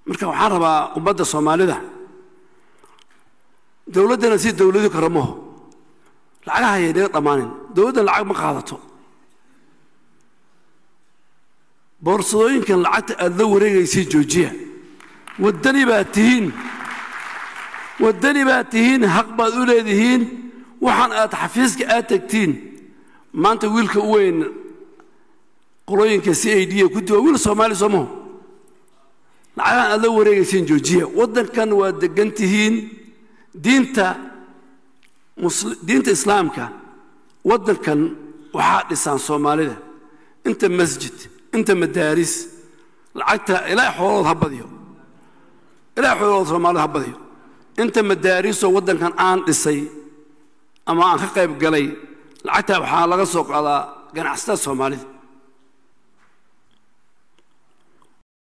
marka waxaan rabaa ummadda Soomaalida dawladana si dawladu karamo lacagaha ay dhamaanin dawladda lacag ma qaadato boorsooyinkan lacagta aad la wareegaysi joojiya wadani baa tihiin haq baad u leedihiin waxaan aad xafiiska aad tagtiin maanta wiilka u weyn qolooyinka CID ku diiwaan wiil Soomaali Soomo lacagaha aad la wareegaysiin joojiya wadankan waa degantihiin diinta islaamka wadankan waxaa dhisan Soomaalida inta masjid inta madaaris lacagta ilaa xoolood habadiyo Soomaalida habadiyo inta madaaris wadankan aan dhisay ama aan ka qayb galay lacagta waxaa laga soo qaadaa ganacsatada Soomaalida